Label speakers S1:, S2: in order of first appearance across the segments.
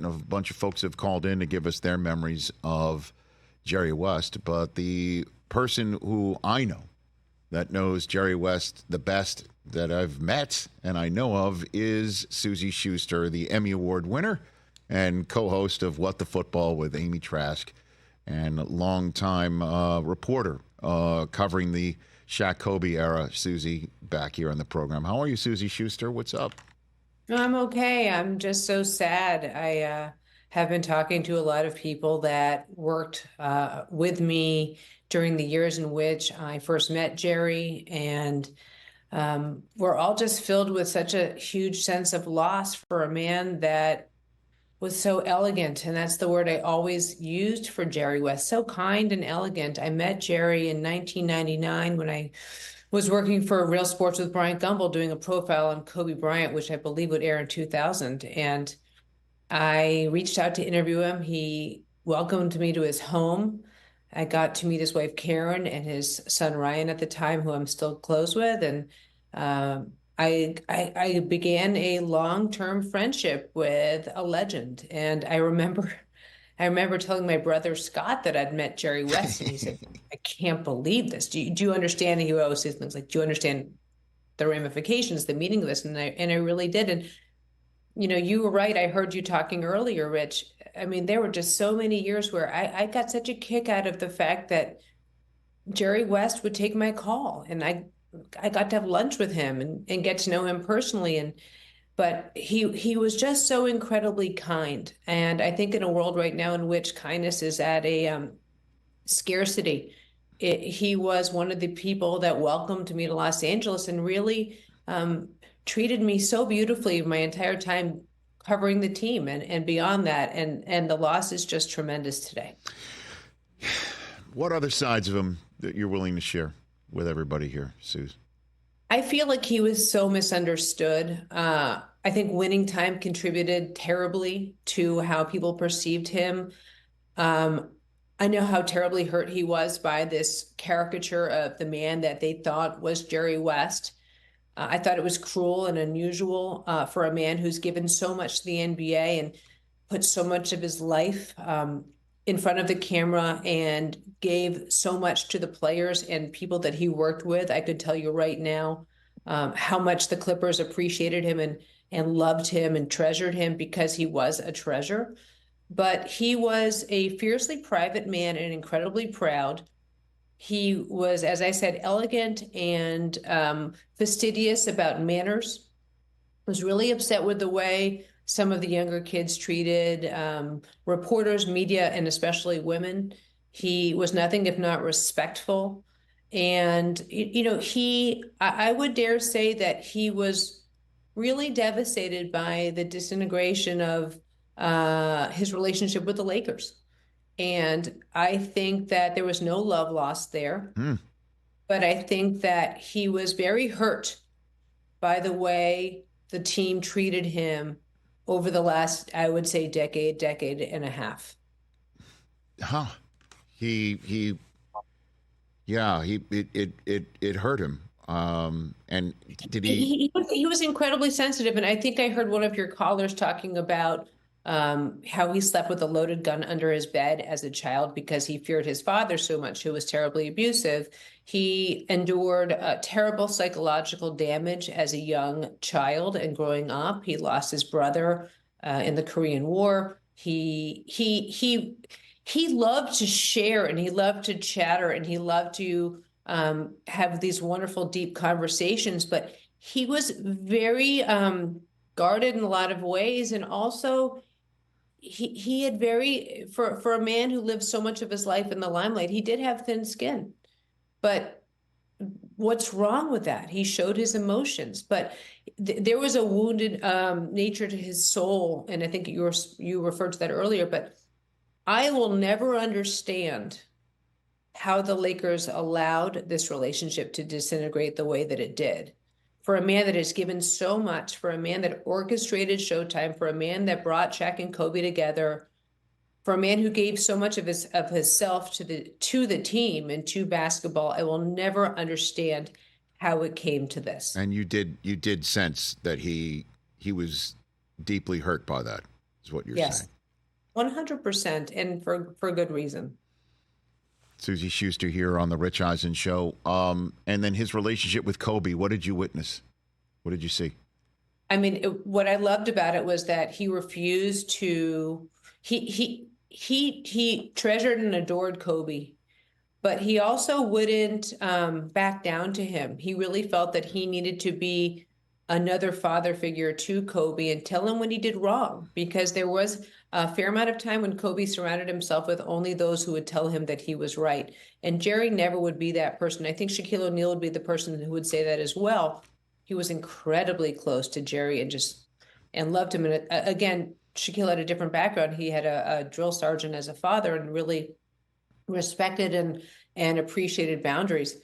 S1: a bunch of folks have called in to give us their memories of Jerry West, but the person who I know that knows Jerry West the best that I've met and I know of is Suzy Shuster, the Emmy Award winner and co-host of What the Football with Amy Trask, and longtime reporter covering the Shaq Kobe era. Suzy, back here on the program. How are you, Suzy Shuster? What's up?
S2: I'm okay. I'm just so sad. I have been talking to a lot of people that worked with me during the years in which I first met Jerry, and we're all just filled with such a huge sense of loss for a man that was so elegant. And that's the word I always used for Jerry West. So kind and elegant. I met Jerry in 1999 when I was working for Real Sports with Bryant Gumbel, doing a profile on Kobe Bryant, which I believe would air in 2000. And I reached out to interview him. He welcomed me to his home. I got to meet his wife Karen and his son Ryan at the time, who I'm still close with, and I began a long-term friendship with a legend. And I remember telling my brother Scott that I'd met Jerry West, and he said, "I can't believe this. Do you understand?" And he would always say things like, "Do you understand the ramifications, the meaning of this?" And I really did. And you were right. I heard you talking earlier, Rich. I mean, there were just so many years where I got such a kick out of the fact that Jerry West would take my call, and I got to have lunch with him and get to know him personally. But he was just so incredibly kind. And I think in a world right now in which kindness is at a scarcity, he was one of the people that welcomed me to Los Angeles and really treated me so beautifully my entire time covering the team and beyond that. And the loss is just tremendous today.
S1: What other sides of him that you're willing to share with everybody here, Suze?
S2: I feel like he was so misunderstood. I think winning time contributed terribly to how people perceived him. Um, I know how terribly hurt he was by this caricature of the man that they thought was Jerry West. I thought it was cruel and unusual for a man who's given so much to the NBA and put so much of his life in front of the camera and gave so much to the players and people that he worked with. I could tell you right now how much the Clippers appreciated him and loved him and treasured him because he was a treasure. But he was a fiercely private man and incredibly proud. He was, as I said, elegant and fastidious about manners. Was really upset with the way some of the younger kids treated reporters, media, and especially women. He was nothing if not respectful. And, I would dare say that he was really devastated by the disintegration of his relationship with the Lakers. And I think that there was no love lost there, but I think that he was very hurt by the way the team treated him over the last, I would say, decade and a half.
S1: Huh. He yeah, it hurt him. And did
S2: He was incredibly sensitive, and I think I heard one of your callers talking about how he slept with a loaded gun under his bed as a child because he feared his father so much, who was terribly abusive. He endured terrible psychological damage as a young child and growing up. He lost his brother in the Korean War. He loved to share and he loved to chatter and he loved to have these wonderful, deep conversations. But he was very guarded in a lot of ways, and also he had for a man who lived so much of his life in the limelight, he did have thin skin. But what's wrong with that? He showed his emotions, but there was a wounded nature to his soul, and I think you referred to that earlier. But I will never understand how the Lakers allowed this relationship to disintegrate the way that it did. For a man that has given so much, for a man that orchestrated Showtime, for a man that brought Shaq and Kobe together, for a man who gave so much of himself to the team and to basketball, I will never understand how it came to this.
S1: And you did sense that he was deeply hurt by that. is what you're saying.
S2: Yes, 100%, and for good reason.
S1: Suzy Shuster here on the Rich Eisen Show. And then his relationship with Kobe. What did you witness? What did you see?
S2: I mean, what I loved about it was that he refused to. He treasured and adored Kobe, but he also wouldn't back down to him. He really felt that he needed to be another father figure to Kobe and tell him when he did wrong, because there was a fair amount of time when Kobe surrounded himself with only those who would tell him that he was right. And Jerry never would be that person. I think Shaquille O'Neal would be the person who would say that as well. He was incredibly close to Jerry and loved him. And again, Shaquille had a different background. He had a drill sergeant as a father and really respected and appreciated boundaries.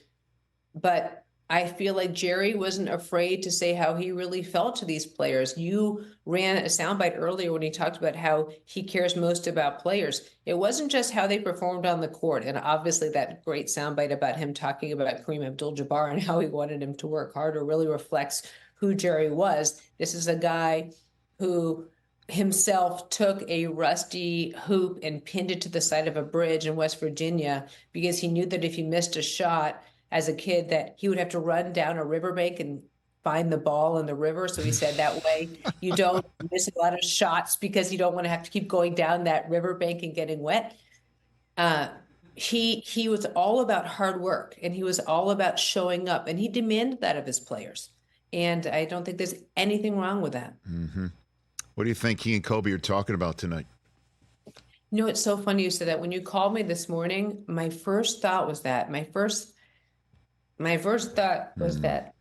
S2: But I feel like Jerry wasn't afraid to say how he really felt to these players. You ran a soundbite earlier when he talked about how he cares most about players. It wasn't just how they performed on the court. And obviously that great soundbite about him talking about Kareem Abdul-Jabbar and how he wanted him to work harder really reflects who Jerry was. This is a guy who himself took a rusty hoop and pinned it to the side of a bridge in West Virginia because he knew that if he missed a shot as a kid that he would have to run down a riverbank and find the ball in the river. So he said that way you don't miss a lot of shots because you don't want to have to keep going down that riverbank and getting wet. He was all about hard work, and he was all about showing up, and he demanded that of his players. And I don't think there's anything wrong with that.
S1: Mm-hmm. What do you think he and Kobe are talking about tonight?
S2: You know, it's so funny you said that. When you called me this morning, my first thought was that. My first thought was that.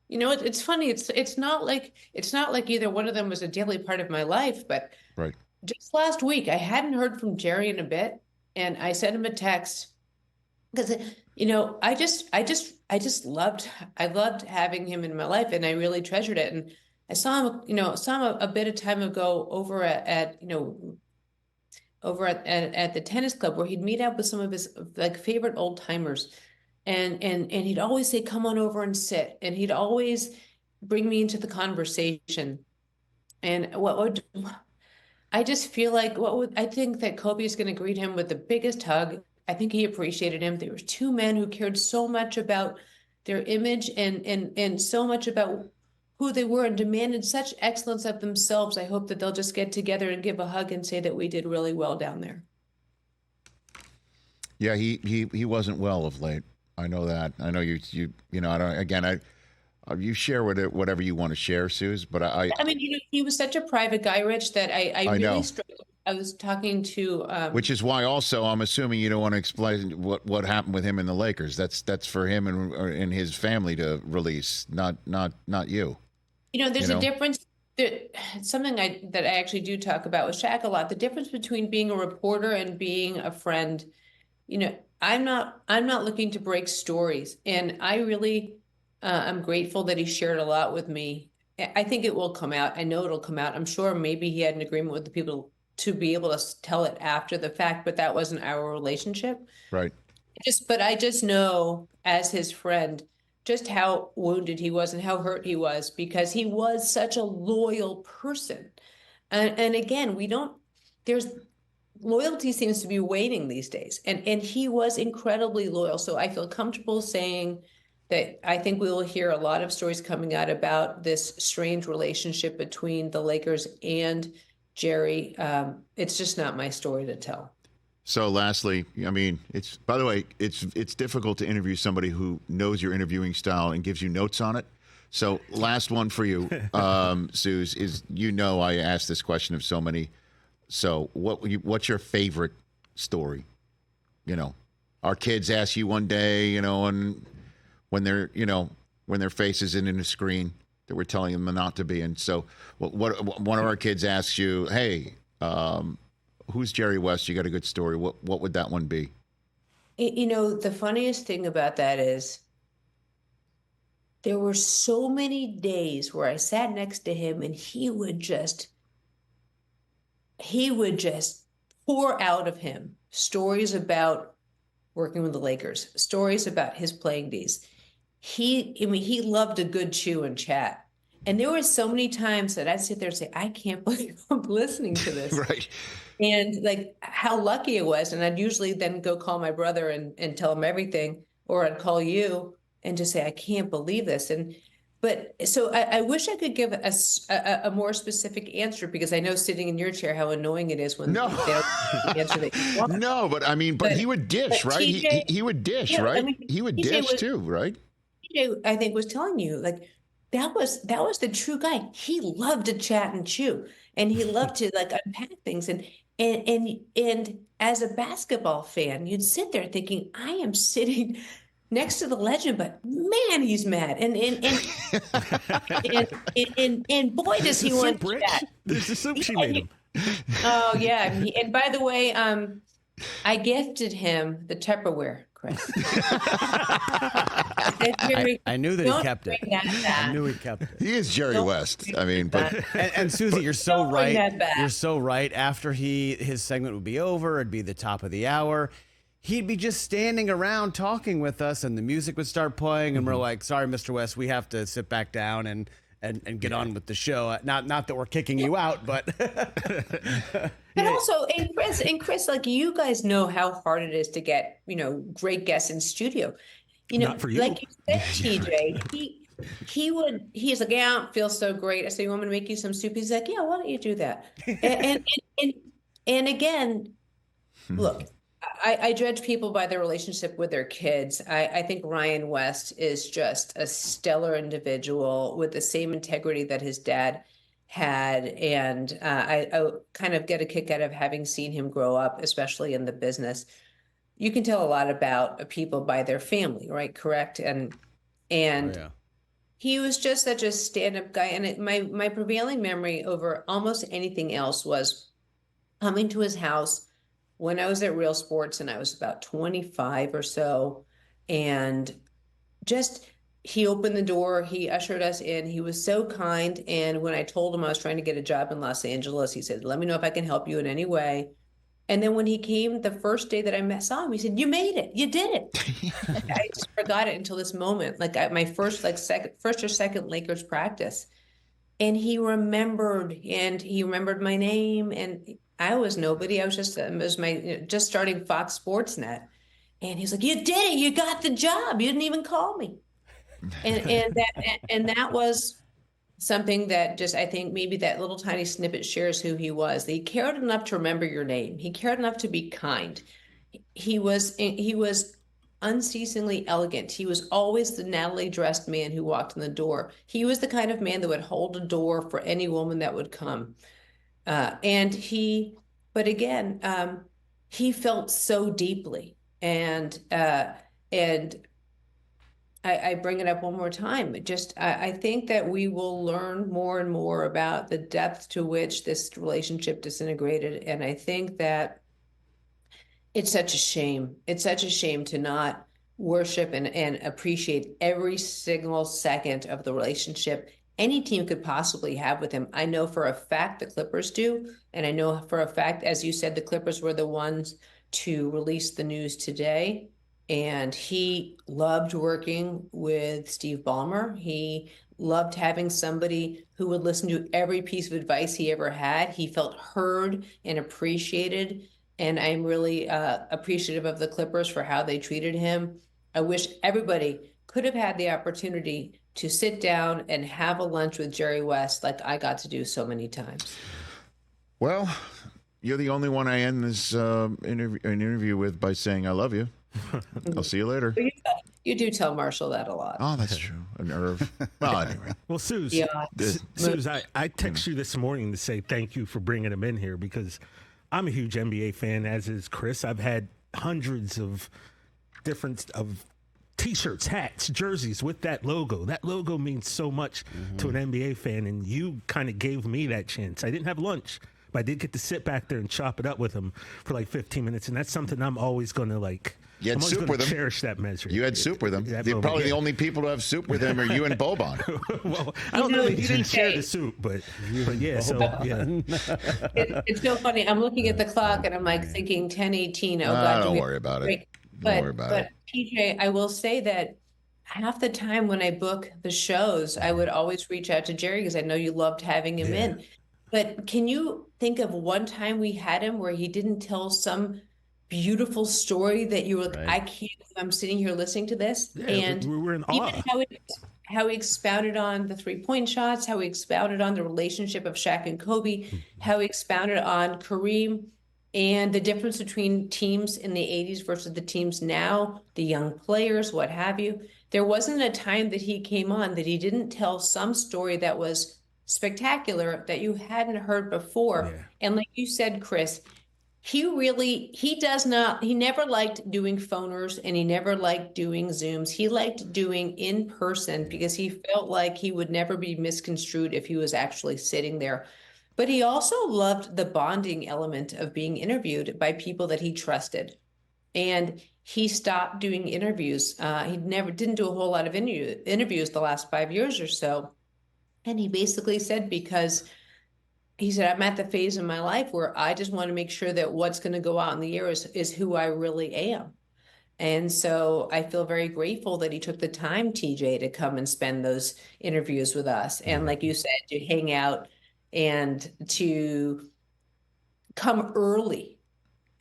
S2: You know, it's funny. It's not like either one of them was a daily part of my life, but
S1: right.
S2: Just last week I hadn't heard from Jerry in a bit, and I sent him a text because you know I loved having him in my life, and I really treasured it. And I saw him a bit of time ago over at the tennis club where he'd meet up with some of his like favorite old timers, and he'd always say, "Come on over and sit," and he'd always bring me into the conversation. And I just feel like I think that Kobe is going to greet him with the biggest hug. I think he appreciated him. There were two men who cared so much about their image and so much about who they were and demanded such excellence of themselves. I hope that they'll just get together and give a hug and say that we did really well down there.
S1: Yeah, he wasn't well of late. I know that. I know you know. I don't. Again, you share whatever you want to share, Suze. But
S2: I mean, you know, he was such a private guy, Rich, that I really struggled. I was talking to,
S1: which is why also I'm assuming you don't want to explain what happened with him in the Lakers. That's for him and his family to release, not you.
S2: You know, there's a difference. Something that I actually do talk about with Shaq a lot. The difference between being a reporter and being a friend. You know, I'm not looking to break stories, and I really I'm grateful that he shared a lot with me. I think it will come out. I know it'll come out. I'm sure maybe he had an agreement with the people to be able to tell it after the fact, but that wasn't our relationship.
S1: Right.
S2: But I just know as his friend just how wounded he was and how hurt he was because he was such a loyal person. And again, there's loyalty seems to be waning these days. And he was incredibly loyal. So I feel comfortable saying that I think we will hear a lot of stories coming out about this strange relationship between the Lakers and Jerry. It's just not my story to tell.
S1: So lastly, I mean, by the way, it's difficult to interview somebody who knows your interviewing style and gives you notes on it. So last one for you, Suze, is I asked this question of so many. So what's your favorite story? You know, our kids ask you one day, and when their face isn't in a screen that we're telling them not to be in. So what one of our kids asks you, hey, who's Jerry West? You got a good story. What would that one be?
S2: The funniest thing about that is there were so many days where I sat next to him and he would just pour out of him stories about working with the Lakers, stories about his playing days. He loved a good chew and chat. And there were so many times that I'd sit there and say, I can't believe I'm listening to this.
S1: Right.
S2: And like how lucky it was. And I'd usually then go call my brother and tell him everything, or I'd call you and just say, I can't believe this. But so I wish I could give a more specific answer, because I know sitting in your chair how annoying it is when
S1: No.
S2: they don't the answer that you want.
S1: No, but I mean, but he would dish, right?
S2: TJ,
S1: He would dish,
S2: yeah,
S1: right?
S2: I mean,
S1: He would
S2: TJ
S1: dish
S2: was,
S1: too, right?
S2: TJ, I think, was telling you like that was the true guy. He loved to chat and chew, and he loved to like unpack things. And as a basketball fan, you'd sit there thinking, I am sitting next to the legend, but man, he's mad. And boy, does he want to chat.
S3: There's the soup she made him.
S2: Oh yeah. And by the way, I gifted him the Tupperware, Chris.
S4: I knew that he kept it. I knew he kept it.
S1: He is Jerry West. I mean, but
S4: And Suzy, you're so
S2: Don't bring
S4: right.
S2: that back.
S4: You're so right. After his segment would be over, it'd be the top of the hour. He'd be just standing around talking with us, and the music would start playing, and we're like, "Sorry, Mr. West, we have to sit back down and get on with the show." Not that we're kicking you out, but
S2: But also, and Chris, like you guys know how hard it is to get, great guests in studio.
S3: Not for you.
S2: Like you said, TJ, he's like, yeah, I don't feel so great. I say, you want me to make you some soup? He's like, yeah, why don't you do that? And again, look, I judge people by their relationship with their kids. I think Ryan West is just a stellar individual with the same integrity that his dad had. And I kind of get a kick out of having seen him grow up, especially in the business. You can tell a lot about people by their family, right? Correct. And he was just such a stand-up guy. And my prevailing memory over almost anything else was coming to his house when I was at Real Sports, and I was about 25 or so. And just, he opened the door, he ushered us in. He was so kind. And when I told him I was trying to get a job in Los Angeles, he said, let me know if I can help you in any way. And then when he came the first day that I saw him, he said, you made it, you did it. I just forgot it until this moment, like at my first or second Lakers practice. And he remembered my name, and I was nobody. I was just, just starting Fox Sports Net. And he's like, you did it, you got the job, you didn't even call me. And that was something that just, I think maybe that little tiny snippet shares who he was. He cared enough to remember your name. He cared enough to be kind. He was unceasingly elegant. He was always the Natalie dressed man who walked in the door. He was the kind of man that would hold a door for any woman that would come. But again, he felt so deeply. And I bring it up one more time. I think that we will learn more and more about the depth to which this relationship disintegrated. And I think that it's such a shame. It's such a shame to not worship and appreciate every single second of the relationship any team could possibly have with him. I know for a fact the Clippers do. And I know for a fact, as you said, the Clippers were the ones to release the news today. And he loved working with Steve Ballmer. He loved having somebody who would listen to every piece of advice he ever had. He felt heard and appreciated. And I'm really appreciative of the Clippers for how they treated him. I wish everybody could have had the opportunity to sit down and have a lunch with Jerry West like I got to do so many times.
S1: Well, you're the only one I end this interview with by saying I love you. I'll see you later.
S2: You do tell Marshall that a lot.
S1: Oh, that's true. A nerve. Well, anyway.
S3: Well, Suze,
S2: Yeah.
S3: Suze, I text you this morning to say thank you for bringing him in here, because I'm a huge NBA fan, as is Chris. I've had hundreds of different T-shirts, hats, jerseys with that logo. That logo means so much to an NBA fan, and you kind of gave me that chance. I didn't have lunch, but I did get to sit back there and chop it up with him for like 15 minutes, and that's something I'm always going to like.
S1: You had soup with him.
S3: Cherish that measure.
S1: You had soup with him. Probably the only people to have soup with him are you and Boban.
S3: Well, I don't know. He didn't share the soup, but yeah. So yeah.
S2: It's so funny. I'm looking at the clock and I'm like thinking 10:18. Oh God!
S1: Don't worry about it.
S2: But PJ, I will say that half the time when I book the shows, I would always reach out to Jerry because I know you loved having him
S3: Yeah.
S2: in. But can you think of one time we had him where he didn't tell some beautiful story that you were like,
S4: Right.
S2: I can't, I'm sitting here listening to this.
S3: Yeah,
S2: And
S3: we were in
S2: even
S3: awe.
S2: how he expounded on the 3-point shots, how he expounded on the relationship of Shaq and Kobe, how he expounded on Kareem and the difference between teams in the 80s versus the teams now, the young players, what have you. There wasn't a time that he came on that he didn't tell some story that was spectacular that you hadn't heard before.
S3: Yeah.
S2: And like you said, Chris, he never liked doing phoners and he never liked doing Zooms. He liked doing in person because he felt like he would never be misconstrued if he was actually sitting there. But he also loved the bonding element of being interviewed by people that he trusted. And he stopped doing interviews. He never didn't do a whole lot of interviews the last 5 years or so. And he basically said, because he said, I'm at the phase in my life where I just want to make sure that what's going to go out in the air is who I really am. And so I feel very grateful that he took the time, TJ, to come and spend those interviews with us. And like you said, to hang out and to come early.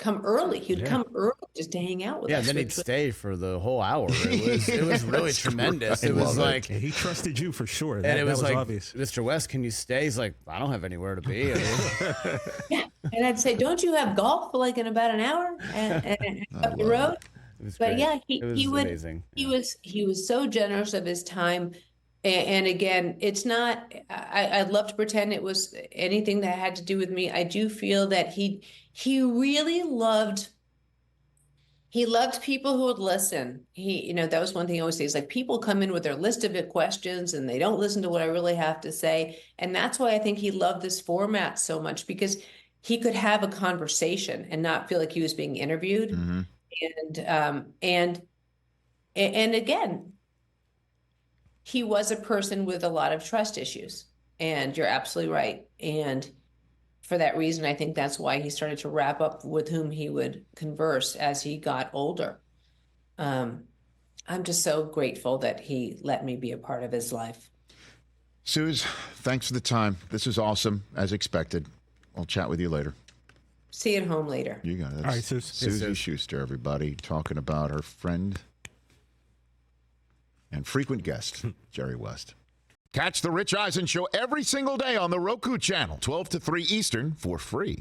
S2: He'd
S3: Yeah.
S2: come early just to hang out with
S4: Yeah,
S2: us.
S4: then he'd stay for the whole hour. It was really
S1: That's
S4: tremendous.
S1: great.
S4: It
S1: I
S4: was
S1: love it.
S4: like,
S3: And he trusted you for sure.
S4: and
S3: That
S4: it was
S3: was
S4: like,
S3: obvious.
S4: Mr. West, can you stay? He's like, I don't have anywhere to be. I mean,
S2: Yeah. And I'd say, don't you have golf for like in about an hour and up the road?
S4: it was
S2: But
S4: great.
S2: yeah,
S4: it was
S2: he would
S4: amazing.
S2: he was so generous of his time. And again, it's not I'd love to pretend it was anything that had to do with me. I do feel that he really loved people who would listen. That was one thing I always say is like people come in with their list of questions and they don't listen to what I really have to say. And that's why I think he loved this format so much, because he could have a conversation and not feel like he was being interviewed.
S1: Mhm.
S2: And again, he was a person with a lot of trust issues, and you're absolutely right. And for that reason, I think that's why he started to wrap up with whom he would converse as he got older. I'm just so grateful that he let me be a part of his life.
S1: Suze, thanks for the time. This is awesome, as expected. I'll chat with you later.
S2: See you at home later.
S1: You got it.
S3: All right, Suze.
S1: Suzy Shuster, everybody, talking about her friend and frequent guest, Jerry West. Catch the Rich Eisen Show every single day on the Roku channel, 12 to 3 Eastern, for free.